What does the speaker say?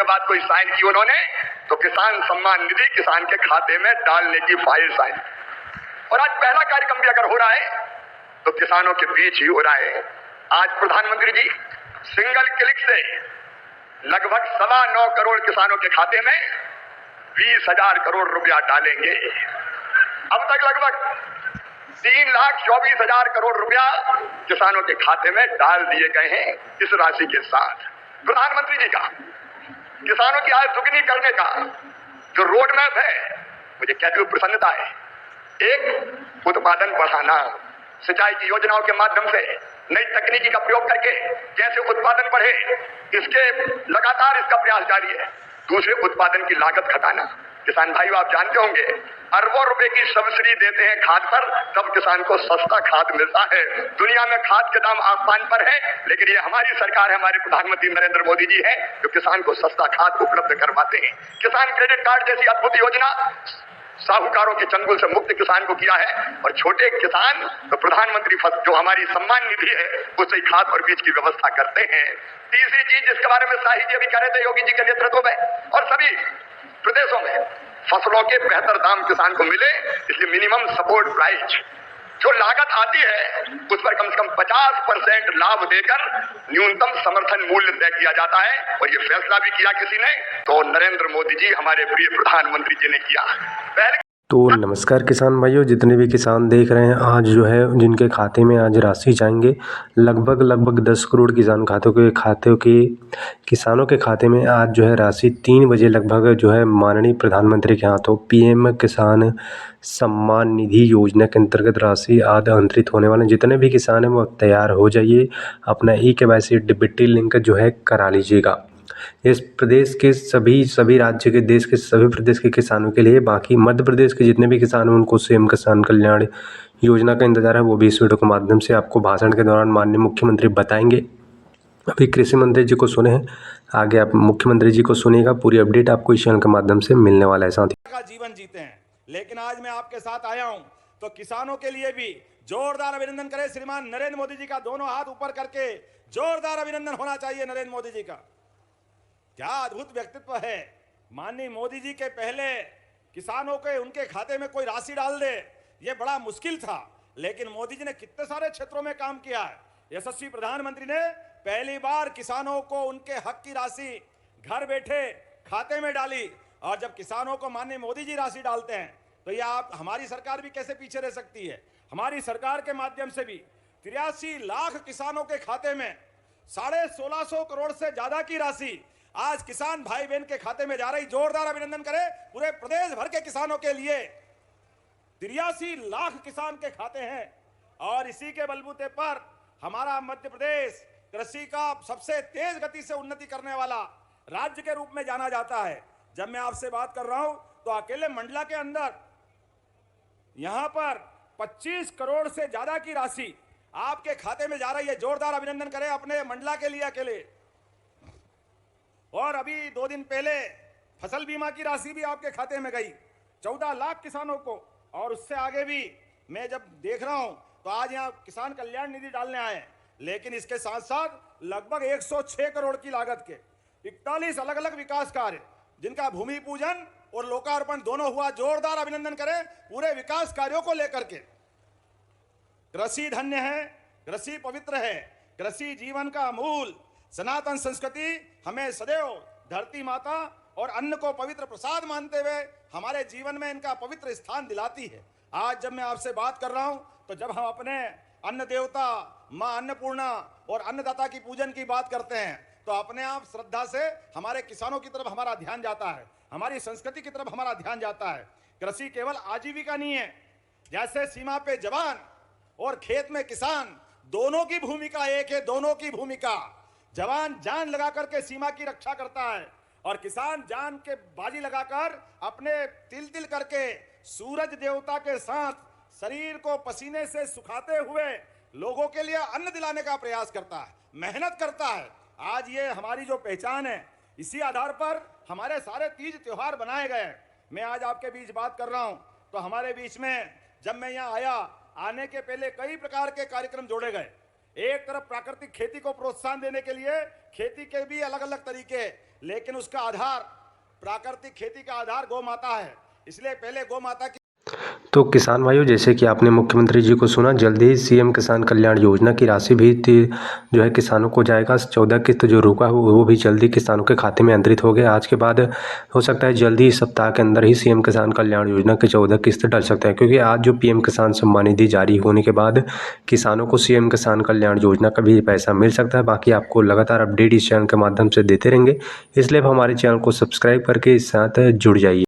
के बाद कोई साइन की उन्होंने, तो किसान सम्मान निधि किसान के खाते में डालने की फाइल साइन। और आज पहला कार्यक्रम भी अगर हो रहा है तो किसानों के बीच ही हो रहा है। आज प्रधानमंत्री जी सिंगल क्लिक से लगभग 9.25 करोड़ किसानों के खाते में 20,000 करोड़ रुपया डालेंगे। अब तक लगभग 3,24,000 करोड़ रुपया किसानों के खाते में डाल दिए गए हैं। इस राशि के साथ प्रधानमंत्री जी का किसानों की आय दुगनी करने का जो रोड मैप है, मुझे कहते हुए प्रसन्नता है। एक, उत्पादन बढ़ाना, सिंचाई की योजनाओं के माध्यम से नई तकनीकी का प्रयोग करके कैसे उत्पादन बढ़े, इसके लगातार इसका प्रयास जारी है। दूसरे, उत्पादन की लागत घटाना। किसान भाइयों, आप जानते होंगे अरबों रुपए की सब्सिडी देते हैं खाद पर, तब किसान को सस्ता खाद मिलता है। दुनिया में खाद के दाम आसमान पर है, लेकिन ये हमारी सरकार है, हमारे प्रधानमंत्री नरेंद्र मोदी जी है जो किसान को सस्ता खाद उपलब्ध करवाते हैं। किसान क्रेडिट कार्ड जैसी अद्भुत योजना साहूकारों के चंगुल से मुक्त किसान को किया है। और छोटे किसान तो प्रधानमंत्री जो हमारी सम्मान निधि है उससे खाद और बीज की व्यवस्था करते हैं। तीसरी चीज जिसके बारे में शाही जी अभी कह रहे थे योगी जी के नेतृत्व में, और सभी प्रदेशों में फसलों के बेहतर दाम किसान को मिले, इसलिए मिनिमम सपोर्ट प्राइस जो लागत आती है उस पर कम से कम 50% लाभ देकर न्यूनतम समर्थन मूल्य तय किया जाता है। और ये फैसला भी किया किसी ने, तो नरेंद्र मोदी जी हमारे प्रिय प्रधानमंत्री जी ने किया। पहले तो नमस्कार किसान भाइयों, जितने भी किसान देख रहे हैं, आज जो है जिनके खाते में आज राशि जाएंगे लगभग 10 करोड़ किसानों के खाते में आज जो है राशि 3 बजे लगभग जो है माननीय प्रधानमंत्री के हाथों पीएम किसान सम्मान निधि योजना के अंतर्गत राशि आज अंतरित होने वाले। जितने भी किसान हैं वो तैयार हो जाइए, अपना ई-केवाईसी डीबीटी लिंक जो है करा लीजिएगा। इस प्रदेश के सभी राज्य के देश के सभी प्रदेश के किसानों के लिए, बाकी मध्य प्रदेश के जितने भी किसान हैं उनको सीएम किसान कल्याण योजना का इंतजार है, वो भी इस वीडियो के माध्यम से आपको भाषण के दौरान माननीय मुख्यमंत्री बताएंगे। अभी कृषि मंत्री जी को सुने हैं, आगे आप मुख्यमंत्री जी को सुनिएगा। पूरी अपडेट आपको इस चैनल के माध्यम से मिलने वाला है। साथ का जीवन जीते हैं, लेकिन आज मैं आपके साथ आया हूं तो किसानों के लिए भी जोरदार अभिनंदन करें श्रीमान नरेंद्र मोदी जी का। दोनों हाथ ऊपर करके जोरदार अभिनंदन होना चाहिए नरेंद्र मोदी जी का। क्या अद्भुत व्यक्तित्व है। माननीय मोदी जी के पहले किसानों के उनके खाते में कोई राशि डाल दे, ये बड़ा मुश्किल था, लेकिन मोदी जी ने कितने सारे क्षेत्रों में काम किया है। यशस्वी प्रधानमंत्री ने पहली बार किसानों को उनके हक की राशि घर बैठे खाते में डाली। और जब किसानों को माननीय मोदी जी राशि डालते हैं तो यह आप हमारी सरकार भी कैसे पीछे रह सकती है। हमारी सरकार के माध्यम से भी 83 लाख किसानों के खाते में 1650 करोड़ से ज्यादा की राशि आज किसान भाई बहन के खाते में जा रही। जोरदार अभिनंदन करें पूरे प्रदेश भर के किसानों के लिए। 83 लाख किसान के खाते हैं और इसी के बलबूते पर हमारा मध्य प्रदेश कृषि का सबसे तेज गति से उन्नति करने वाला राज्य के रूप में जाना जाता है। जब मैं आपसे बात कर रहा हूं तो अकेले मंडला के अंदर यहां पर 25 करोड़ से ज्यादा की राशि आपके खाते में जा रही है। जोरदार अभिनंदन करें अपने मंडला के लिए अकेले। और अभी 2 दिन पहले फसल बीमा की राशि भी आपके खाते में गई 14 लाख किसानों को। और उससे आगे भी मैं जब देख रहा हूं तो आज यहां किसान कल्याण निधि डालने आए हैं, लेकिन इसके साथ साथ लगभग 106 करोड़ की लागत के 41 अलग अलग विकास कार्य जिनका भूमि पूजन और लोकार्पण दोनों हुआ। जोरदार अभिनंदन करें पूरे विकास कार्यों को लेकर के। कृषि धन्य है, कृषि पवित्र है, कृषि जीवन का मूल। सनातन संस्कृति हमें सदैव धरती माता और अन्न को पवित्र प्रसाद मानते हुए हमारे जीवन में इनका पवित्र स्थान दिलाती है। आज जब मैं आपसे बात कर रहा हूं तो जब हम अपने अन्न देवता मां अन्नपूर्णा और अन्नदाता की पूजन की बात करते हैं तो अपने आप श्रद्धा से हमारे किसानों की तरफ हमारा ध्यान जाता है, हमारी संस्कृति की तरफ हमारा ध्यान जाता है। कृषि केवल आजीविका नहीं है, जैसे सीमा पे जवान और खेत में किसान दोनों की भूमिका एक है। दोनों की भूमिका, जवान जान लगा करके सीमा की रक्षा करता है और किसान जान के बाजी लगाकर अपने तिल तिल करके सूरज देवता के साथ शरीर को पसीने से सुखाते हुए लोगों के लिए अन्न दिलाने का प्रयास करता है, मेहनत करता है। आज ये हमारी जो पहचान है, इसी आधार पर हमारे सारे तीज त्योहार बनाए गए। मैं आज आपके बीच बात कर रहा हूं तो हमारे बीच में जब मैं यहाँ आया, आने के पहले कई प्रकार के कार्यक्रम जोड़े गए। एक तरफ प्राकृतिक खेती को प्रोत्साहन देने के लिए खेती के भी अलग अलग तरीके हैं, लेकिन उसका आधार, प्राकृतिक खेती का आधार गौ माता है। इसलिए पहले गौ माता की तो किसान भाइयों, जैसे कि आपने मुख्यमंत्री जी को सुना, जल्दी ही सीएम किसान कल्याण योजना की राशि भी जो है किसानों को जाएगा। 14 किस्त जो रुका है वो भी जल्दी किसानों के खाते में अंतरित हो गया। आज के बाद हो सकता है जल्दी इस सप्ताह के अंदर ही सीएम किसान कल्याण योजना के 14 किस्त डल सकते हैं, क्योंकि आज जो पीएम किसान सम्मान निधि जारी होने के बाद किसानों को सीएम किसान कल्याण योजना का भी पैसा मिल सकता है। बाकी आपको लगातार अपडेट इस चैनल के माध्यम से देते रहेंगे, इसलिए आप हमारे चैनल को सब्सक्राइब करके इस साथ जुड़ जाइए।